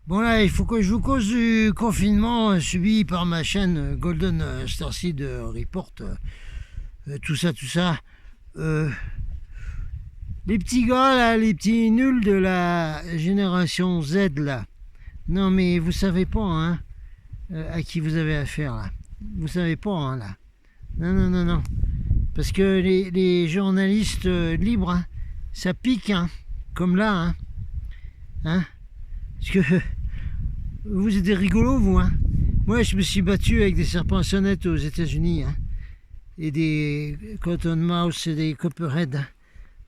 Bon là, il faut que je vous cause du confinement subi par ma chaîne Golden Starseed Report. Tout ça, tout ça. Les petits gars là, les petits nuls de la génération Z là. Non mais vous savez pas hein, à qui vous avez affaire là. Vous savez pas hein, là. Non, non, non, non. Parce que les journalistes libres, hein, ça pique, hein, comme là, hein. Hein. Parce que vous êtes des rigolos, vous, hein. Moi, je me suis battu avec des serpents à sonnettes aux États-Unis, hein, et des cottonmouths et des copperheads. Hein.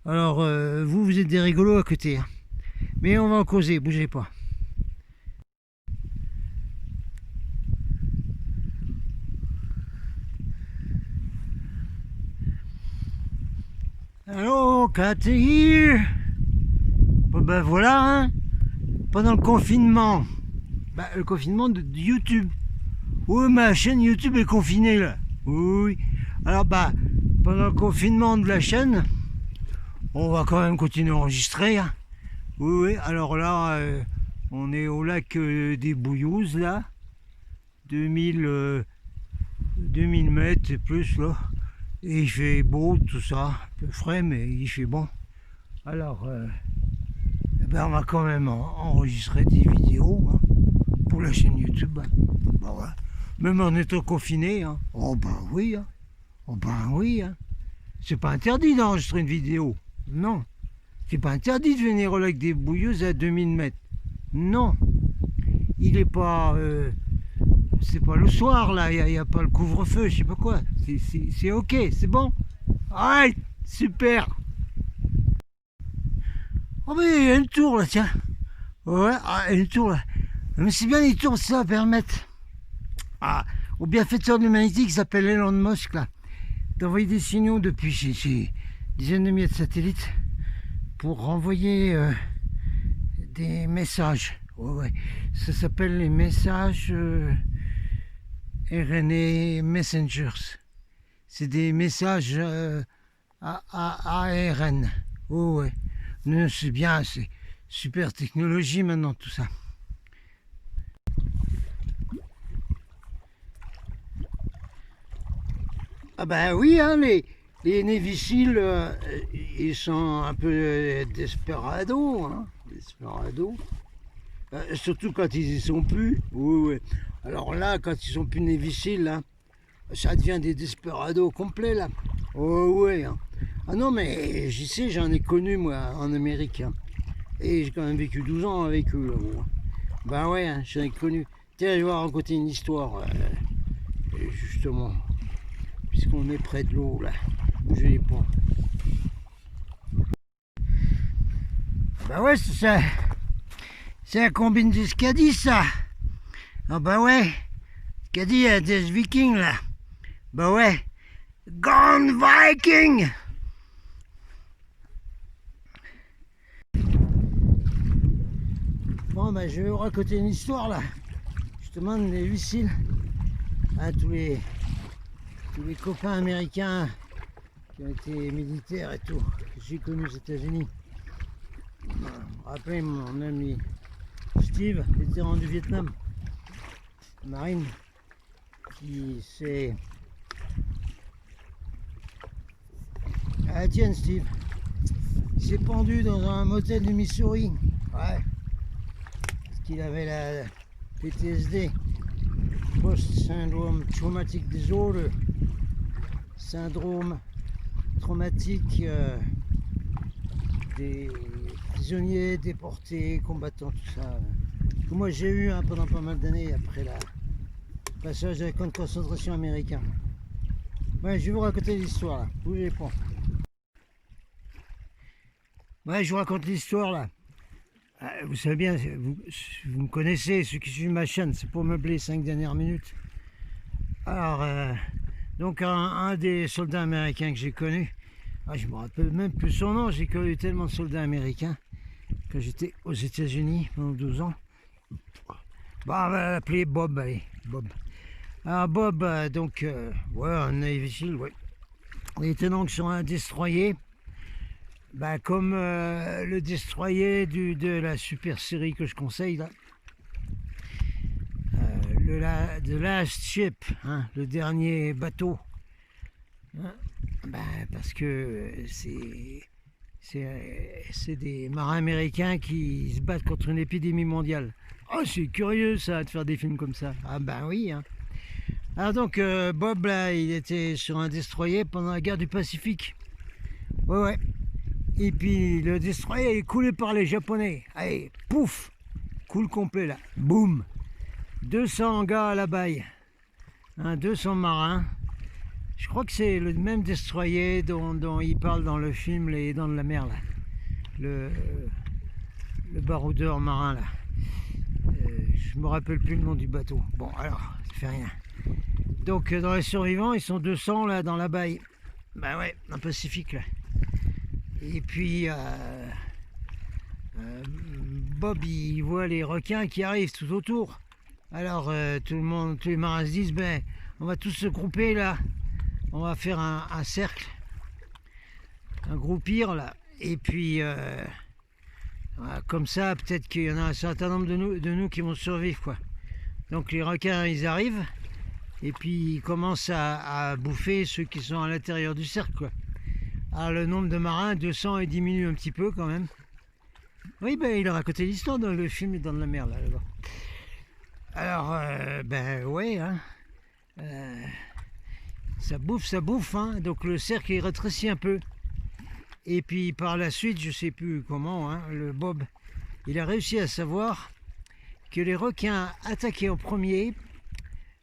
Alors, vous êtes des rigolos à côté, hein. Mais on va en causer, bougez pas. Allô, Cat here. Bon ben voilà, hein. Pendant le confinement, le confinement de YouTube. Oui, ma chaîne YouTube est confinée là. Oui. Alors pendant le confinement de la chaîne, on va quand même continuer à enregistrer. Hein. Oui, oui. Alors là, on est au lac des Bouillouses là. 2000 mètres et plus là. Et il fait beau, tout ça. Un peu frais, mais il fait bon. Alors, on va quand même enregistrer des vidéos hein, pour la chaîne YouTube. Hein. Ben, ouais. Même en étant confiné. Hein. Oh ben oui. Hein. Oh ben oui. Hein. C'est pas interdit d'enregistrer une vidéo. Non. C'est pas interdit de venir au lac des Bouilleuses à 2000 mètres. Non. Il est pas... c'est pas le soir là, il n'y a pas le couvre-feu, je sais pas quoi. C'est ok, c'est bon. Ouais, super. Oh mais il y a une tour là, tiens. Ouais, il y a une tour là. Mais c'est bien les tours, ça va permettre au bienfaiteur de l'humanité qui s'appelle Elon Musk là, d'envoyer des signaux depuis ces dizaines de milliers de satellites pour renvoyer des messages. Ouais, ouais. Ça s'appelle les messages RNA Messengers. C'est des messages ARN. Oh ouais. Non, c'est bien, c'est super technologie maintenant tout ça. Ah ben oui, hein, les Navy ils sont un peu desperados, hein, desperados. Surtout quand ils y sont plus. Oui, oui. Alors là, quand ils sont plus Navy là, ça devient des desperados complets là. Oh ouais. Hein. Ah non mais j'y sais, j'en ai connu moi en Amérique. Hein. Et j'ai quand même vécu 12 ans avec eux là. Bon. Ben ouais, hein, j'en ai connu. Tiens, je vais raconter une histoire justement. Puisqu'on est près de l'eau là. Bougez les ponts. Ben ouais, c'est ça. C'est la combine du Skadi ça. Ah bah ouais. Skadi a des Vikings là. Bah ouais. Gone Viking. Bon bah je vais vous raconter une histoire là. Justement des missiles. Hein, tous les copains américains qui ont été militaires et tout, que j'ai connus aux États-Unis. Je me rappelle mon ami Steve, vétéran du Vietnam, marine, qui s'est... Ah tiens Steve, il s'est pendu dans un motel du Missouri, ouais, parce qu'il avait la PTSD, Post-Syndrome Traumatic Disorder, syndrome traumatique des prisonniers, déportés, combattants, tout ça. Que moi j'ai eu hein, pendant pas mal d'années après le passage des camps de concentration américain. Ouais, je vais vous raconter l'histoire là, bougez pas. Ouais, je vous raconte l'histoire là. Vous savez bien, vous me connaissez, ceux qui suivent ma chaîne, c'est pour meubler les 5 dernières minutes. Alors, donc un des soldats américains que j'ai connu, je me rappelle même plus son nom, j'ai connu tellement de soldats américains quand j'étais aux États-Unis pendant 12 ans. Bon, on va l'appeler Bob, allez, Bob. Alors Bob, donc, ouais, un Navy SEAL, ouais. Il était donc sur un destroyer, comme le destroyer de la super série que je conseille là. The Last Ship, hein, le dernier bateau. Hein, parce que c'est des marins américains qui se battent contre une épidémie mondiale. Oh, c'est curieux ça, de faire des films comme ça. Ah ben oui. Hein. Alors donc, Bob, là, il était sur un destroyer pendant la guerre du Pacifique. Ouais. Et puis, le destroyer est coulé par les Japonais. Allez, pouf, coule complet là. Boum. 200 gars à la baille. Hein, 200 marins. Je crois que c'est le même destroyer dont il parle dans le film Les Dents de la Mer, là. Le baroudeur marin, là. Je me rappelle plus le nom du bateau. Bon, alors, ça fait rien. Donc, dans les survivants, ils sont 200, là, dans la baille. Ben ouais, dans le Pacifique, là. Et puis, Bob, il voit les requins qui arrivent tout autour. Alors, tous les marins se disent, ben, on va tous se grouper, là. On va faire un cercle, un groupir là, et puis comme ça, peut-être qu'il y en a un certain nombre de nous qui vont survivre, quoi. Donc les requins, ils arrivent, et puis ils commencent à bouffer ceux qui sont à l'intérieur du cercle, quoi. Alors le nombre de marins, 200, il diminue un petit peu quand même. Oui, ben il a raconté l'histoire dans le film Les Dents de la Mer, là. Alors, ben ouais, hein. Ça bouffe, hein. Donc le cercle est rétréci un peu. Et puis par la suite, je sais plus comment, hein, le Bob, il a réussi à savoir que les requins attaquaient en premier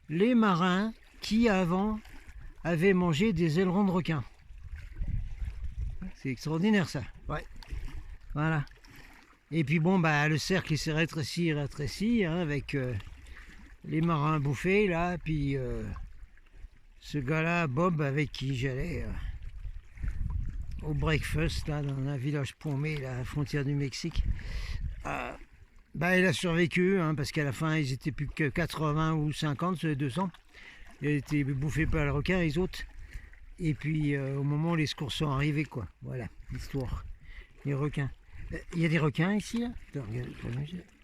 les marins qui avant avaient mangé des ailerons de requin. C'est extraordinaire ça. Ouais. Voilà. Et puis bon, bah le cercle il s'est rétréci, hein, avec les marins bouffés là, puis ce gars-là, Bob, avec qui j'allais au breakfast, là, dans un village paumé, là, à la frontière du Mexique, il a survécu, hein, parce qu'à la fin, ils étaient plus que 80 ou 50 sur les 200. Ils étaient bouffés par le requin, les autres. Et puis, au moment où les secours sont arrivés, quoi. Voilà, l'histoire. Les requins. Il y a des requins ici, là.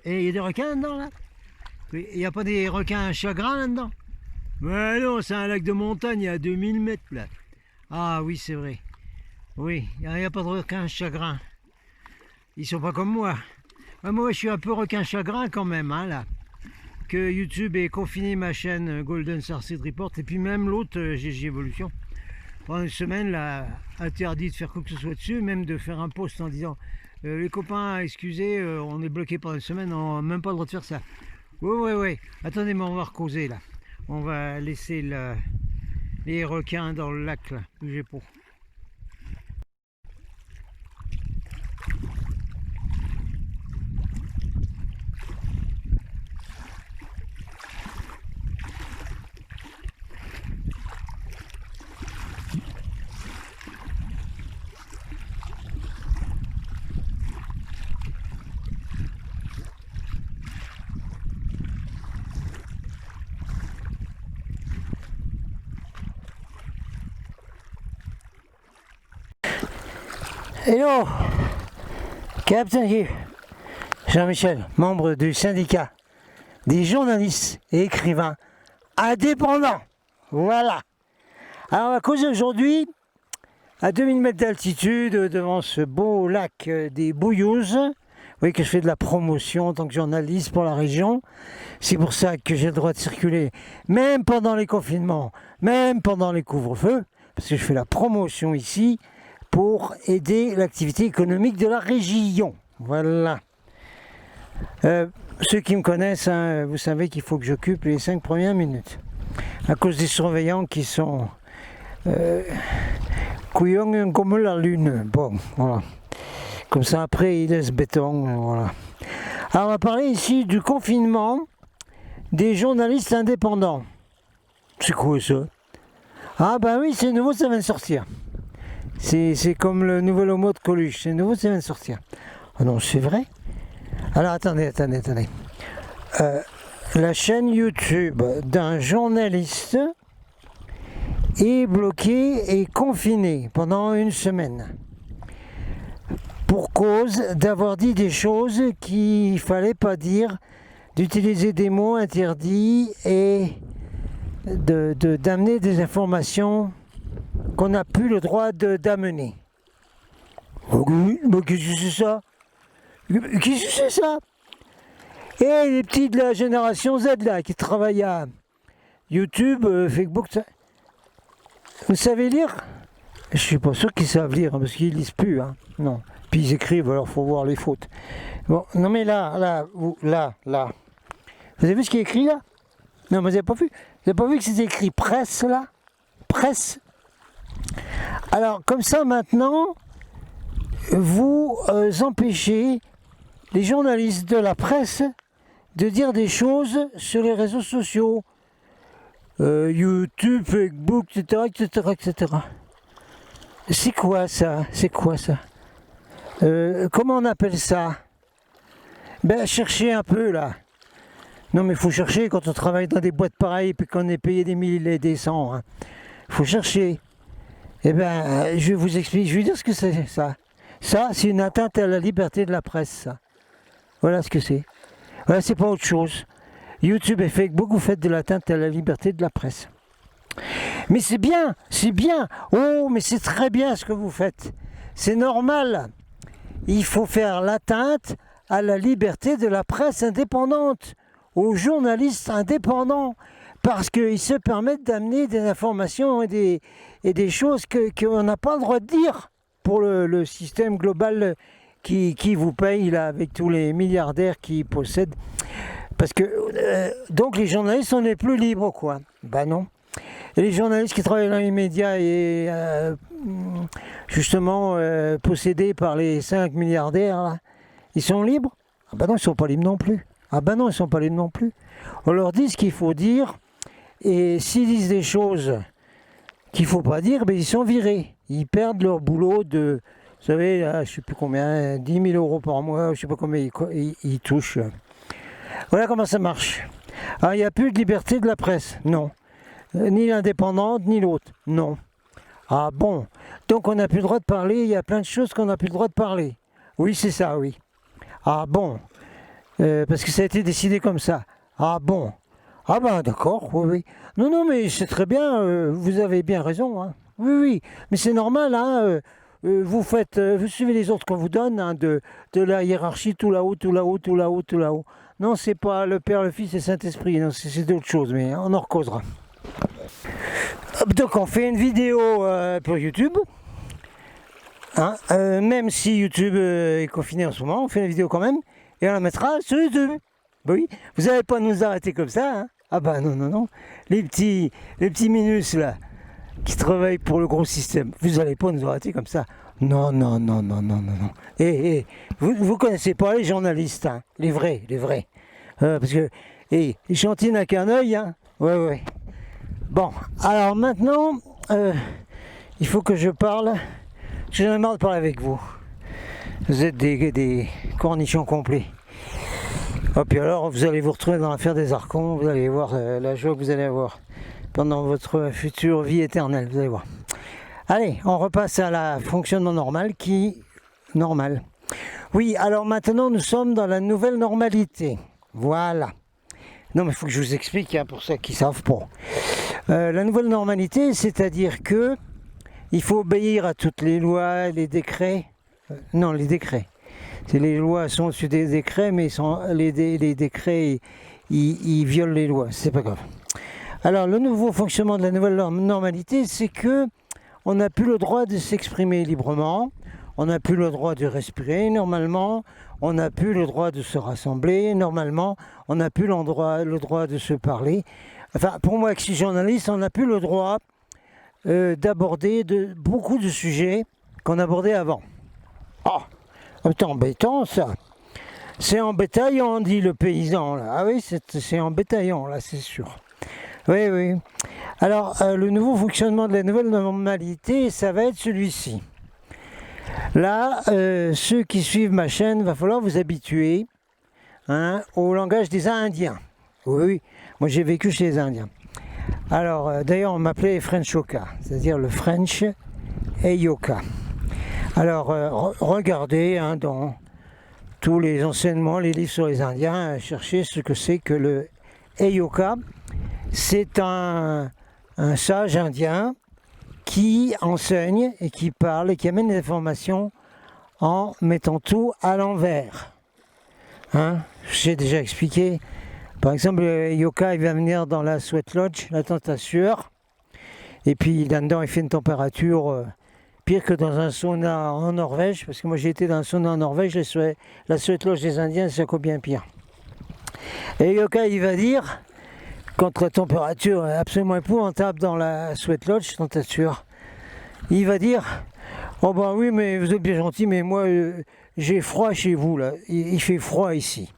Et il y a des requins là-dedans, là. Il n'y a pas des requins chagrins là-dedans? Mais non, c'est un lac de montagne à 2000 mètres là. Ah oui, c'est vrai. Oui, il n'y a pas de requin chagrin. Ils sont pas comme moi. Moi, je suis un peu requin chagrin quand même, hein, là. Que YouTube ait confiné ma chaîne Golden Starseed Report, et puis même l'autre, GG Evolution. Pendant une semaine, là, interdit de faire quoi que ce soit dessus, même de faire un post en disant les copains, excusez, on est bloqué pendant une semaine, on n'a même pas le droit de faire ça. Oui. Attendez, mais on va recauser là. On va laisser les requins dans le lac là, bougez pas. Hello, Captain here. Jean-Michel, membre du syndicat des journalistes et écrivains indépendants. Voilà. Alors on va causer aujourd'hui à 2000 mètres d'altitude devant ce beau lac des Bouillouzes. Vous voyez que je fais de la promotion en tant que journaliste pour la région. C'est pour ça que j'ai le droit de circuler, même pendant les confinements, même pendant les couvre-feux, parce que je fais la promotion ici pour aider l'activité économique de la région. Voilà. Ceux qui me connaissent, hein, vous savez qu'il faut que j'occupe les 5 premières minutes. À cause des surveillants qui sont couillons comme la lune. Bon, voilà. Comme ça, après, ils laissent béton. Voilà. Alors, on va parler ici du confinement des journalistes indépendants. C'est quoi ça? Ah ben oui, c'est nouveau, ça vient de sortir. C'est comme le nouvel homo de Coluche, c'est nouveau, ça vient de sortir. Oh non, c'est vrai? Alors attendez. La chaîne YouTube d'un journaliste est bloquée et confinée pendant une semaine. Pour cause d'avoir dit des choses qu'il ne fallait pas dire d'utiliser des mots interdits et d'amener des informations qu'on n'a plus le droit d'amener. Oui, mais qu'est-ce que c'est ça? Qu'est-ce que c'est ça? Et les petits de la génération Z là, qui travaillent à YouTube, Facebook, ça. Vous savez lire? Je suis pas sûr qu'ils savent lire, hein, parce qu'ils lisent plus, hein. Non. Puis ils écrivent, alors faut voir les fautes. Bon, non mais là. Vous avez vu ce qui est écrit là? Non, mais vous avez pas vu? Vous avez pas vu que c'est écrit presse là? Presse. Alors, comme ça maintenant, vous empêchez les journalistes de la presse de dire des choses sur les réseaux sociaux. YouTube, Facebook, etc., etc., etc. C'est quoi ça? C'est quoi ça? Comment on appelle ça? Ben, cherchez un peu là. Non, mais il faut chercher quand on travaille dans des boîtes pareilles et qu'on est payé des milliers et des cents. Il faut chercher. Eh ben, je vous explique, je vais dire ce que c'est ça. Ça, c'est une atteinte à la liberté de la presse, ça. Voilà ce que c'est. Voilà, c'est pas autre chose. YouTube et Facebook, vous faites de l'atteinte à la liberté de la presse. Mais c'est bien, c'est bien. Oh, mais c'est très bien ce que vous faites. C'est normal. Il faut faire l'atteinte à la liberté de la presse indépendante, aux journalistes indépendants, parce qu'ils se permettent d'amener des informations et des choses qu'on n'a pas le droit de dire pour le système global qui vous paye là, avec tous les milliardaires qui possèdent. Parce que, donc les journalistes, on n'est plus libres, quoi. Ben non. Et les journalistes qui travaillent dans les médias et justement possédés par les 5 milliardaires, là, ils sont libres? Ah ben non, ils ne sont pas libres non plus. Ah ben non, ils ne sont pas libres non plus. On leur dit ce qu'il faut dire, et s'ils disent des choses qu'il ne faut pas dire, ben ils sont virés. Ils perdent leur boulot de, vous savez, là, je ne sais plus combien, 10 000 € par mois, je ne sais pas combien ils touchent. Voilà comment ça marche. Alors, il n'y a plus de liberté de la presse, non. Ni l'indépendante, ni l'autre, non. Ah bon, donc on n'a plus le droit de parler, il y a plein de choses qu'on n'a plus le droit de parler. Oui, c'est ça, oui. Ah bon, parce que ça a été décidé comme ça. Ah bon. Ah ben d'accord, oui, oui. Non, non, mais c'est très bien, vous avez bien raison. Hein. Oui, oui, mais c'est normal, hein, vous suivez les ordres qu'on vous donne, hein, de la hiérarchie tout là-haut, tout là-haut, tout là-haut, tout là-haut. Non, c'est pas le Père, le Fils et le Saint-Esprit, non, c'est d'autres choses, mais on en recausera. Donc on fait une vidéo pour YouTube, hein, même si YouTube est confiné en ce moment, on fait une vidéo quand même, et on la mettra sur YouTube. Oui, vous n'allez pas nous arrêter comme ça, hein. Ah bah non, non, non, les petits minus là, qui travaillent pour le gros système, vous n'allez pas nous arrêter comme ça. Non, non, non, non, non, non, non. Et vous connaissez pas les journalistes, hein, les vrais. Parce que, les gentils n'a qu'un œil, hein. Ouais, ouais. Bon, alors maintenant, il faut que je parle. J'en ai marre de parler avec vous. Vous êtes des cornichons complets. Et puis alors, vous allez vous retrouver dans l'affaire des Archons. Vous allez voir la joie que vous allez avoir pendant votre future vie éternelle. Vous allez voir. Allez, on repasse à la fonctionnement normal normal. Oui, alors maintenant, nous sommes dans la nouvelle normalité. Voilà. Non, mais il faut que je vous explique, hein, pour ceux qui ne savent pas. La nouvelle normalité, c'est-à-dire que il faut obéir à toutes les lois, les décrets. Non, les décrets. Les lois sont au-dessus des décrets, mais les décrets, ils violent les lois. C'est pas grave. Alors, le nouveau fonctionnement de la nouvelle normalité, c'est que on n'a plus le droit de s'exprimer librement, on n'a plus le droit de respirer normalement, on n'a plus le droit de se rassembler normalement, on n'a plus le droit de se parler. Enfin, pour moi, qui suis journaliste, on n'a plus le droit d'aborder beaucoup de sujets qu'on abordait avant. Ah, c'est embêtant ça. C'est embêtaillant, dit le paysan. Là. Ah oui, c'est embêtaillant, là, c'est sûr. Oui, oui. Alors, le nouveau fonctionnement de la nouvelle normalité, ça va être celui-ci. Là, ceux qui suivent ma chaîne, il va falloir vous habituer, hein, au langage des Indiens. Oui, oui. Moi, j'ai vécu chez les Indiens. Alors, d'ailleurs, on m'appelait Frenchoka, c'est-à-dire le French et Yoka. Alors, regardez, hein, dans tous les enseignements, les livres sur les Indiens, chercher ce que c'est que le Heyoka. C'est un sage indien qui enseigne et qui parle et qui amène des informations en mettant tout à l'envers. Hein? J'ai déjà expliqué. Par exemple, le Heyoka, il va venir dans la Sweat Lodge, la tente à sueur, et puis là-dedans, il fait une température pire que dans un sauna en Norvège, parce que moi j'ai été dans un sauna en Norvège, la Sweat Lodge des Indiens, c'est encore bien pire. Et Heyoka, il va dire, quand la température est absolument épouvantable dans la Sweat Lodge, tente à sueur, il va dire, oh ben oui, mais vous êtes bien gentil, mais moi j'ai froid chez vous là, il fait froid ici.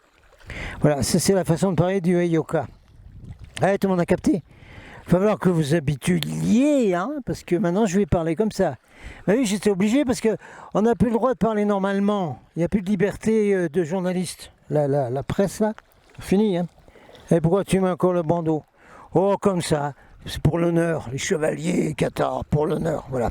Voilà, ça c'est la façon de parler du Heyoka. Allez, tout le monde a capté? Il va falloir que vous habituiez, hein, parce que maintenant je vais parler comme ça. Ben oui, j'étais obligé parce qu'on n'a plus le droit de parler normalement. Il n'y a plus de liberté de journaliste. La presse là, fini. Hein. Et pourquoi tu mets encore le bandeau? Oh, comme ça, c'est pour l'honneur. Les chevaliers, Qatar, pour l'honneur, voilà.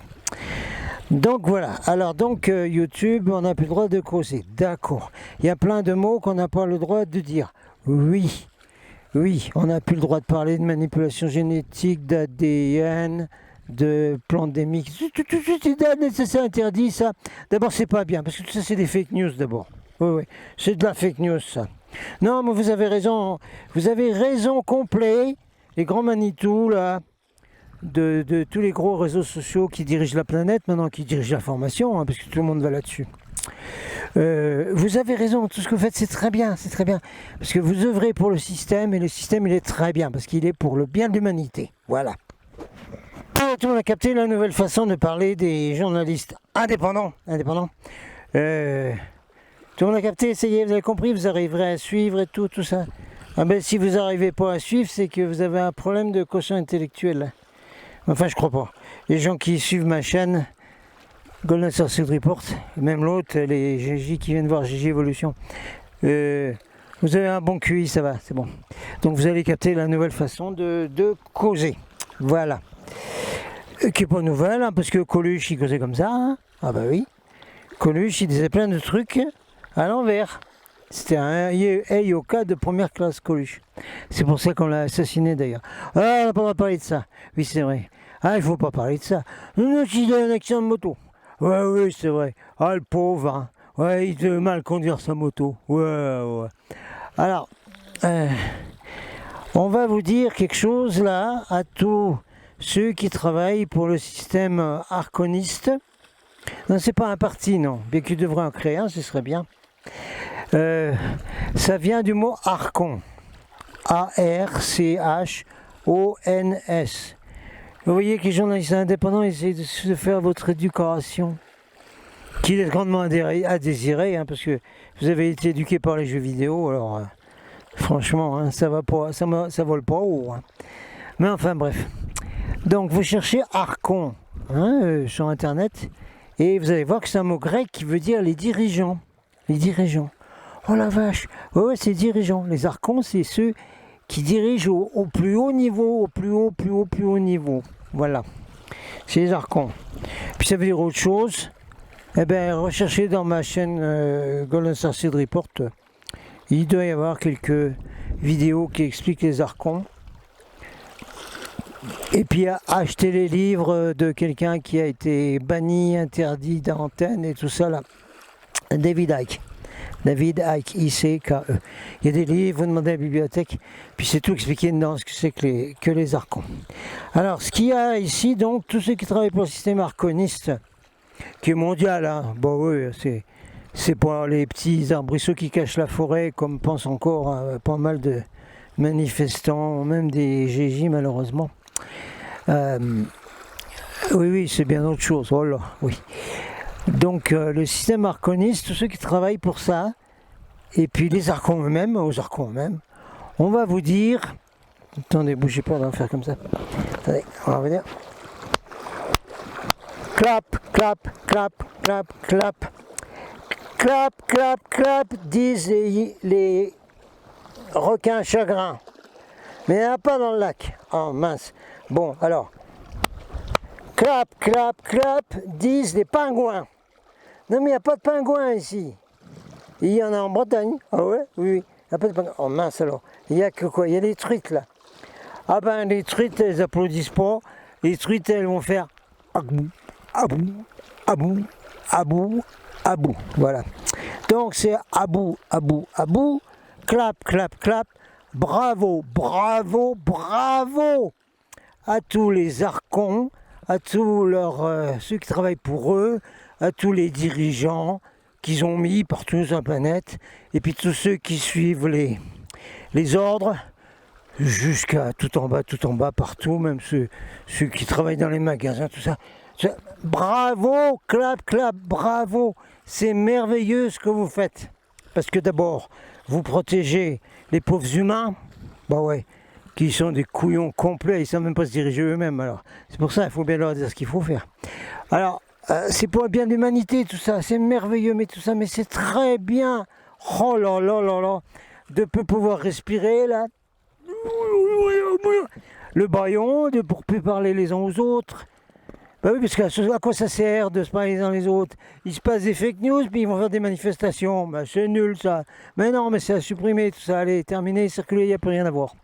Donc voilà, alors donc YouTube, on n'a plus le droit de causer. D'accord. Il y a plein de mots qu'on n'a pas le droit de dire. Oui. Oui, on n'a plus le droit de parler de manipulation génétique, d'ADN, de pandémie. C'est interdit, ça. D'abord, c'est pas bien, parce que tout ça, c'est des fake news, d'abord. Oui, c'est de la fake news, ça. Non, mais vous avez raison complet. Les grands Manitou, là, de tous les gros réseaux sociaux qui dirigent la planète, maintenant qui dirigent l'information, hein, parce que tout le monde va là-dessus. Vous avez raison, tout ce que vous faites c'est très bien, parce que vous œuvrez pour le système et le système il est très bien, parce qu'il est pour le bien de l'humanité, voilà. Tout le monde a capté la nouvelle façon de parler des journalistes indépendants. Tout le monde a capté, ça y est, vous avez compris, vous arriverez à suivre et tout ça. Ah ben si vous n'arrivez pas à suivre, c'est que vous avez un problème de quotient intellectuel. Enfin je crois pas. Les gens qui suivent ma chaîne, Golden Circle Report, même l'autre, les GJ qui viennent voir GJ Evolution. Vous avez un bon QI, ça va, c'est bon. Donc vous allez capter la nouvelle façon de causer. Voilà. Qui n'est pas nouvelle, hein, parce que Coluche, il causait comme ça. Hein. Ah bah oui. Coluche, il disait plein de trucs à l'envers. C'était un Heyoka de première classe, Coluche. C'est pour ça qu'on l'a assassiné d'ailleurs. Ah, on n'a pas le droit de parler de ça. Oui, c'est vrai. Ah, il faut pas parler de ça. Non, il a un accident de moto. Ouais, oui, c'est vrai. Ah, le pauvre, hein. Ouais, il devait mal conduire sa moto. Ouais. Alors, on va vous dire quelque chose là à tous ceux qui travaillent pour le système arconiste. Non, c'est pas un parti, non. Bien qu'il devrait en créer un, ce serait bien. Ça vient du mot archon. A-R-C-H-O-N-S. Vous voyez que les journalistes indépendants essayent de faire votre éducation, qu'il est grandement à désirer, hein, parce que vous avez été éduqué par les jeux vidéo, alors franchement, hein, ça vole pas haut. Hein. Mais enfin bref. Donc vous cherchez archon hein, sur internet, et vous allez voir que c'est un mot grec qui veut dire les dirigeants. Les dirigeants. Oh la vache. Ouais, c'est dirigeants. Les archons, c'est ceux qui dirigent au plus haut niveau, au plus haut niveau. Voilà. C'est les archons. Puis ça veut dire autre chose. Eh bien, recherchez dans ma chaîne Golden Circle Report. Il doit y avoir quelques vidéos qui expliquent les archons. Et puis acheter les livres de quelqu'un qui a été banni, interdit d'antenne et tout ça là. David Icke, I-C-K-E. Il y a des livres, vous demandez à la bibliothèque, puis c'est tout expliqué dedans ce que c'est que les archons. Alors, ce qu'il y a ici, donc, tous ceux qui travaillent pour le système arconiste, qui est mondial, hein, bon oui, c'est pas les petits arbrisseaux qui cachent la forêt, comme pensent encore hein, pas mal de manifestants, même des GJ malheureusement. Oui, c'est bien autre chose, oh là, oui. Donc le système arconiste, tous ceux qui travaillent pour ça, et puis les archons eux-mêmes, on va vous dire, attendez, bougez pas, on va faire comme ça, attendez, on va revenir, clap, disent les requins chagrins, mais il n'y en a pas dans le lac, oh mince, bon alors, clap, disent les pingouins. Non mais il n'y a pas de pingouins ici. Il y en a en Bretagne. Ah ouais? Oui, oui. Il y a pas de pingouins. Oh mince alors. Il y a que quoi? Il y a les truites là. Ah ben les truites, elles applaudissent pas. Les truites, elles vont faire abou, abou, abou, abou, abou. Voilà. Donc c'est abou, abou, abou. Clap, clap, clap. Bravo, bravo, bravo à tous les archons, à tous ceux qui travaillent pour eux, à tous les dirigeants qu'ils ont mis partout sur la planète, et puis tous ceux qui suivent les ordres, jusqu'à tout en bas, partout, même ceux qui travaillent dans les magasins, tout ça. Bravo, clap, clap, bravo, c'est merveilleux ce que vous faites. Parce que d'abord, vous protégez les pauvres humains, bah ouais, qui sont des couillons complets, ils ne savent même pas se diriger eux-mêmes. Alors, c'est pour ça qu'il faut bien leur dire ce qu'il faut faire. Alors, c'est pour le bien de l'humanité, tout ça, c'est merveilleux, mais tout ça, mais c'est très bien. Oh là là là là, de pouvoir respirer là. Le baillon, pour plus parler les uns aux autres. Bah oui, parce qu'à quoi ça sert de se parler les uns les autres? Il se passe des fake news, puis ils vont faire des manifestations. Bah, c'est nul ça. Mais non, mais c'est à supprimer tout ça. Allez, terminé, circuler, il n'y a plus rien à voir.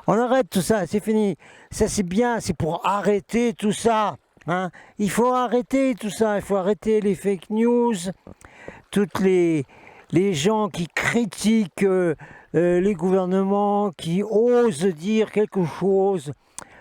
On arrête tout ça, c'est fini. Ça c'est bien, c'est pour arrêter tout ça. Hein. Il faut arrêter tout ça, il faut arrêter les fake news, toutes les gens qui critiquent les gouvernements, qui osent dire quelque chose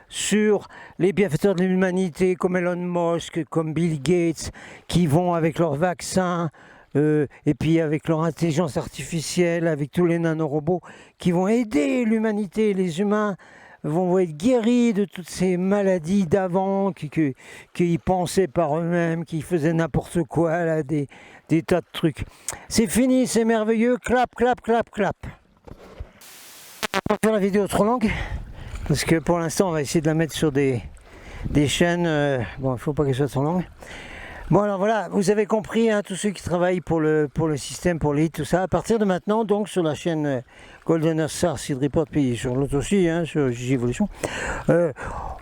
sur les bienfaiteurs de l'humanité comme Elon Musk, comme Bill Gates, qui vont avec leurs vaccins et puis avec leur intelligence artificielle, avec tous les nanorobots, qui vont aider l'humanité. Les humains vont être guéris de toutes ces maladies d'avant, qui pensaient par eux-mêmes, qui faisaient n'importe quoi, là, des tas de trucs. C'est fini, c'est merveilleux, clap, clap, clap, clap. On va faire la vidéo trop longue, parce que pour l'instant on va essayer de la mettre sur des chaînes, bon il ne faut pas qu'elle soit trop longue. Bon alors voilà, vous avez compris, hein, tous ceux qui travaillent pour le système, pour l'élite, tout ça, à partir de maintenant, donc sur la chaîne Golden Earth Star Seed Report, puis sur l'autre aussi, hein, sur J-Evolution,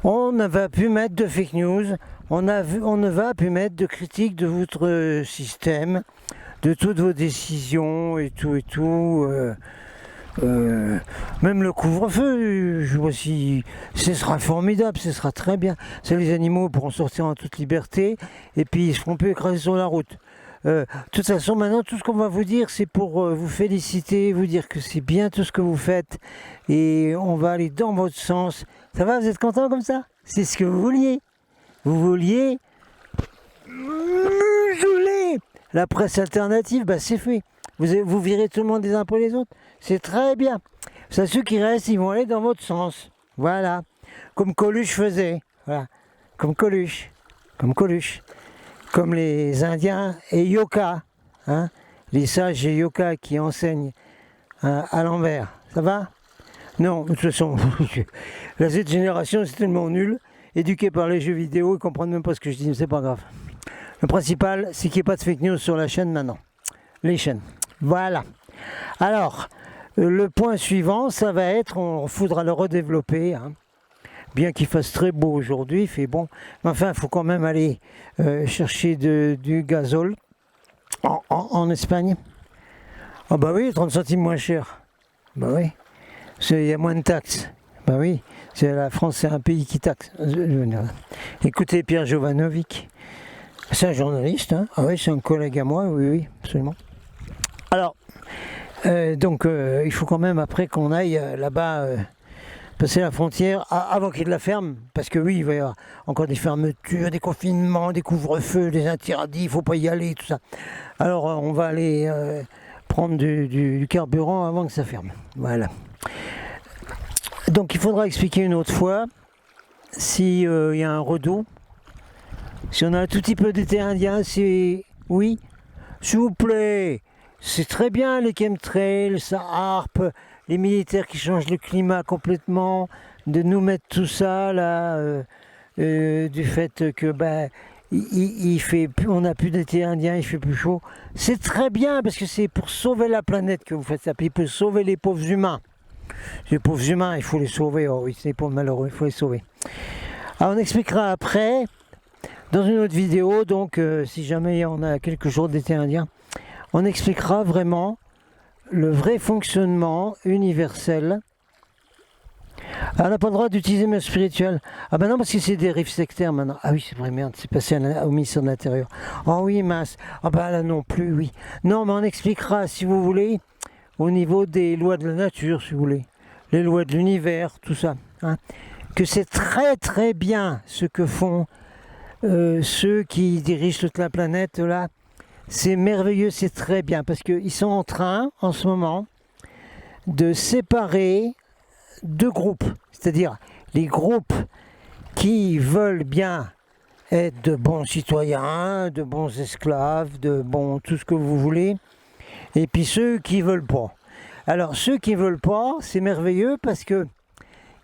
on ne va plus mettre de fake news, on ne va plus mettre de critique de votre système, de toutes vos décisions et tout, même le couvre-feu, je vois si ce sera formidable, ce sera très bien. Les animaux pourront sortir en toute liberté et puis ils ne seront plus écrasés sur la route. De toute façon, maintenant, tout ce qu'on va vous dire, c'est pour vous féliciter, vous dire que c'est bien tout ce que vous faites et on va aller dans votre sens. Ça va, vous êtes content comme ça? C'est ce que vous vouliez. Vous vouliez museler la presse alternative, bah c'est fait. Vous virez tout le monde les uns après les autres. C'est très bien. Ça, ceux qui restent, ils vont aller dans votre sens. Voilà. Comme Coluche faisait. Voilà. Comme Coluche. Comme les Indiens et Yoka. Hein, les sages et Yoka qui enseignent à l'envers. Ça va? Non, de toute façon, la cette génération, c'est tellement nul. Éduqués par les jeux vidéo, ils ne comprennent même pas ce que je dis, mais c'est pas grave. Le principal, c'est qu'il n'y ait pas de fake news sur la chaîne maintenant. Les chaînes. Voilà. Alors, le point suivant, ça va être, on faudra le redévelopper, hein. Bien qu'il fasse très beau aujourd'hui, il fait bon. Mais enfin, il faut quand même aller chercher du gazole en Espagne. Ah bah oui, 30 centimes moins cher. Bah oui, il y a moins de taxes. Bah oui, la France, c'est un pays qui taxe. Écoutez Pierre Jovanovic, c'est un journaliste, hein. Ah oui, c'est un collègue à moi, oui, absolument. Alors, il faut quand même après qu'on aille là-bas passer la frontière avant qu'il y ait de la ferme, parce que oui, il va y avoir encore des fermetures, des confinements, des couvre-feux, des interdits, il ne faut pas y aller, tout ça. Alors on va aller prendre du carburant avant que ça ferme. Voilà. Donc il faudra expliquer une autre fois s'il y a un redout, si on a un tout petit peu d'été indien, oui, s'il vous plaît. C'est très bien les chemtrails, ça harpe, les militaires qui changent le climat complètement, de nous mettre tout ça là, du fait que on n'a plus d'été indien, il fait plus chaud. C'est très bien parce que c'est pour sauver la planète que vous faites ça, puis pour sauver les pauvres humains. Les pauvres humains, il faut les sauver, oh oui, c'est les pauvres malheureux, il faut les sauver. Alors on expliquera après, dans une autre vidéo, donc si jamais on a quelques jours d'été indien, on expliquera vraiment le vrai fonctionnement universel. Ah, on n'a pas le droit d'utiliser le spirituel. Ah ben non, parce que c'est des rives sectaires maintenant. Ah oui, c'est vrai, merde, c'est passé au ministère de l'Intérieur. Oh oui, mince. Ah ben là non plus, oui. Non, mais on expliquera, si vous voulez, au niveau des lois de la nature, si vous voulez. Les lois de l'univers, tout ça. Hein. Que c'est très très bien ce que font ceux qui dirigent toute la planète, là. C'est merveilleux, c'est très bien, parce qu'ils sont en train, en ce moment, de séparer deux groupes, c'est-à-dire les groupes qui veulent bien être de bons citoyens, de bons esclaves, de bons tout ce que vous voulez, et puis ceux qui veulent pas. Alors ceux qui veulent pas, c'est merveilleux parce que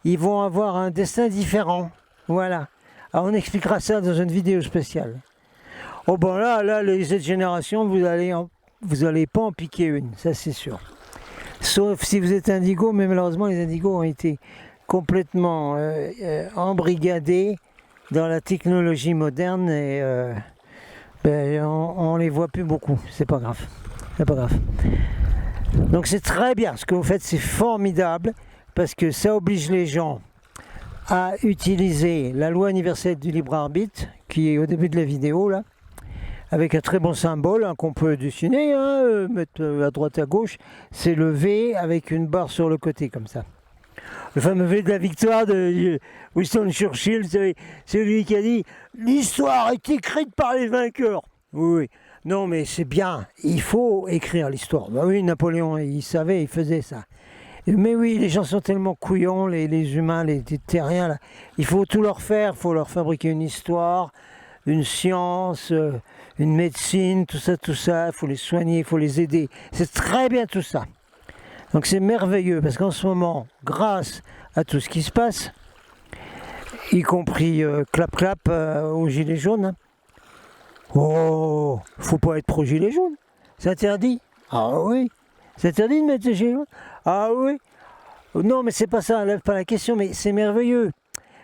ils vont avoir un destin différent. Voilà. Alors on expliquera ça dans une vidéo spéciale. Oh bon là, cette génération, vous allez pas en piquer une, ça c'est sûr. Sauf si vous êtes indigo, mais malheureusement les indigos ont été complètement embrigadés dans la technologie moderne et on les voit plus beaucoup. C'est pas grave. C'est pas grave. Donc c'est très bien. Ce que vous faites, c'est formidable parce que ça oblige les gens à utiliser la loi universelle du libre arbitre qui est au début de la vidéo là. Avec un très bon symbole hein, qu'on peut dessiner, hein, mettre à droite à gauche, c'est le V avec une barre sur le côté comme ça. Le fameux V de la victoire de Winston Churchill, c'est lui qui a dit « L'histoire est écrite par les vainqueurs ». Oui, non mais c'est bien, il faut écrire l'histoire. Bah oui, Napoléon, il savait, il faisait ça. Mais oui, les gens sont tellement couillons, les humains, les terriens, là. Il faut tout leur faire, il faut leur fabriquer une histoire, une science, une médecine, tout ça, il faut les soigner, il faut les aider. C'est très bien tout ça. Donc c'est merveilleux parce qu'en ce moment, grâce à tout ce qui se passe, y compris clap aux gilets jaunes, hein. Oh, faut pas être pro gilets jaunes, c'est interdit. Ah oui, c'est interdit de mettre des gilets jaunes. Ah oui. Non mais c'est pas ça, pas la question, mais c'est merveilleux.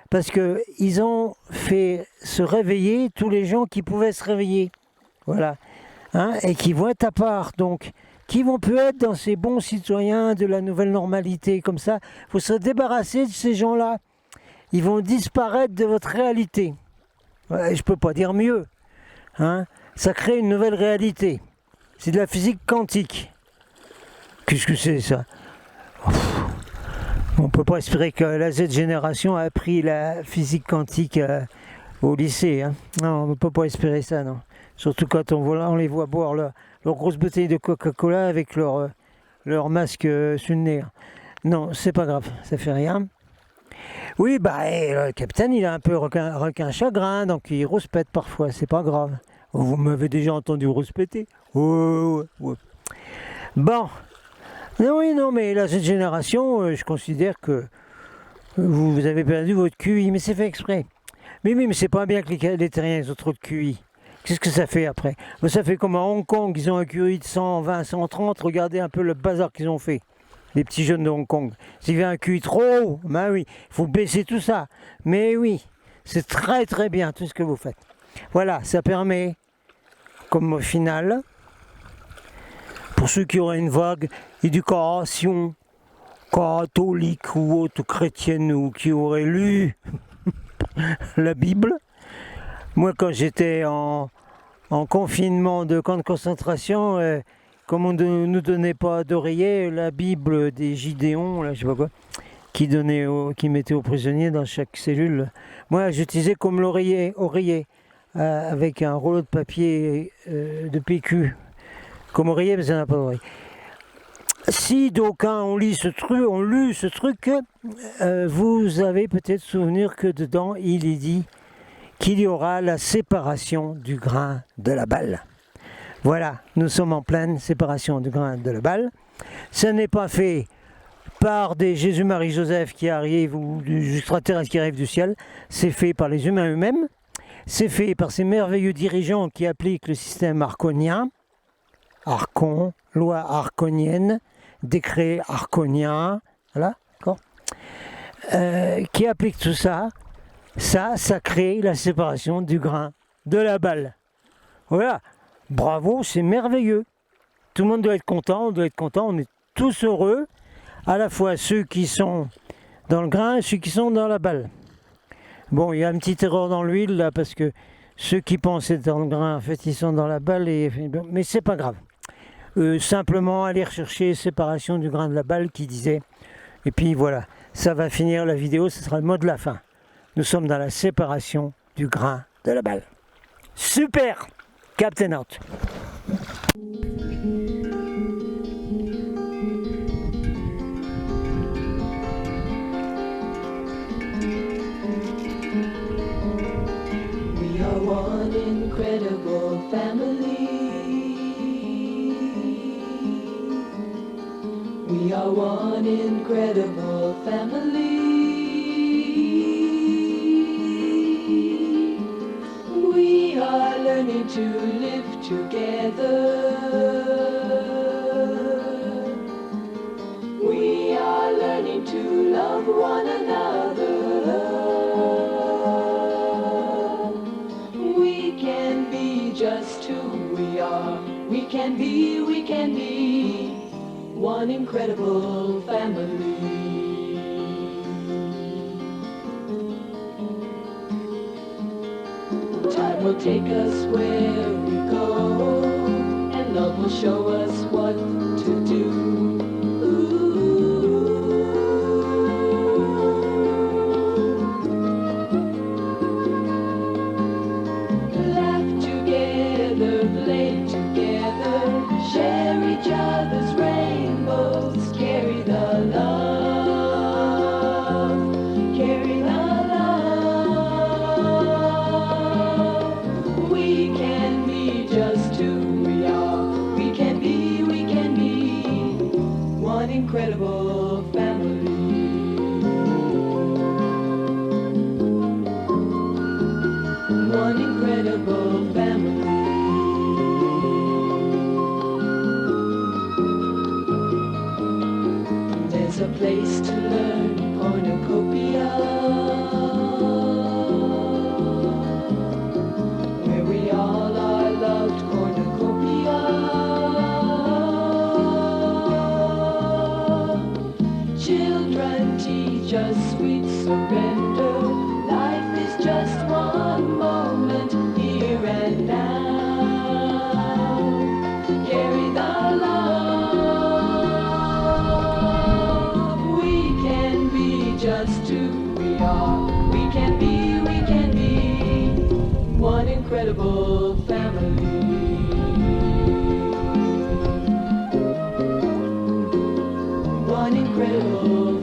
Parce qu'ils ont fait se réveiller tous les gens qui pouvaient se réveiller. Voilà. Hein, et qui vont être à part. Donc, qui vont plus être dans ces bons citoyens de la nouvelle normalité. Comme ça, il faut se débarrasser de ces gens-là. Ils vont disparaître de votre réalité. Ouais, je ne peux pas dire mieux. Hein, ça crée une nouvelle réalité. C'est de la physique quantique. Qu'est-ce que c'est ça ? On ne peut pas espérer que la Z génération a appris la physique quantique au lycée. Hein. Non, on ne peut pas espérer ça, non. Surtout quand on les voit boire leur grosse bouteille de Coca-Cola avec leur masque sur le nez. Non, c'est pas grave, ça fait rien. Oui, le capitaine, il a un peu requin chagrin, donc il rouspète parfois, c'est pas grave. Vous m'avez déjà entendu rouspéter ? Ouais. Bon. Non, mais là, cette génération, je considère que vous avez perdu votre QI, mais c'est fait exprès. Mais c'est pas bien que les terriens aient trop de QI. Qu'est-ce que ça fait après ? Ça fait comme à Hong Kong, ils ont un QI de 120, 130, regardez un peu le bazar qu'ils ont fait, les petits jeunes de Hong Kong. S'il y a un QI trop haut, ben oui, il faut baisser tout ça. Mais oui, c'est très très bien tout ce que vous faites. Voilà, ça permet, comme au final, pour ceux qui auraient une vague éducation catholique ou autre chrétienne ou qui auraient lu la Bible, moi quand j'étais en confinement de camp de concentration, comme on ne nous donnait pas d'oreiller, la Bible des Gideons, là, je sais pas quoi, qui mettait aux prisonniers dans chaque cellule, moi j'utilisais comme oreiller avec un rouleau de papier de PQ. Comme oreiller, mais ça n'a pas d'oreille. Si d'aucuns ont lu ce truc, vous avez peut-être souvenir que dedans, il est dit qu'il y aura la séparation du grain de la balle. Voilà, nous sommes en pleine séparation du grain de la balle. Ce n'est pas fait par des Jésus, Marie, Joseph qui arrivent ou des extraterrestres qui arrivent du ciel. C'est fait par les humains eux-mêmes. C'est fait par ces merveilleux dirigeants qui appliquent le système arconien. Archon, loi arconienne, décret arconien, voilà, d'accord, qui applique tout ça, ça crée la séparation du grain de la balle. Voilà, bravo, c'est merveilleux. tout le monde doit être content, on est tous heureux, à la fois ceux qui sont dans le grain et ceux qui sont dans la balle. Bon, il y a une petite erreur dans l'huile là, parce que ceux qui pensent être dans le grain, en fait, ils sont dans la balle, mais c'est pas grave. Simplement aller rechercher séparation du grain de la balle qui disait, et puis voilà, ça va finir la vidéo, ce sera le mot de la fin. Nous sommes dans la séparation du grain de la balle. Super! Captain out. We are one incredible family. We are one incredible family. We are learning to live together. We are learning to love one another. We can be just who we are. We can be one incredible family. Time will take us where we go, and love will show us what to do. Laugh together, play together, share each other's rainbows, carry the love, carry the love. We can be just who we are. We can be one incredible family. One incredible family. There's a place to learn cornucopia, where we all are loved cornucopia. Children teach us sweet surrender. Life is just one moment, here and now. Carry the love. We can be just who we are. We can be one incredible family. One incredible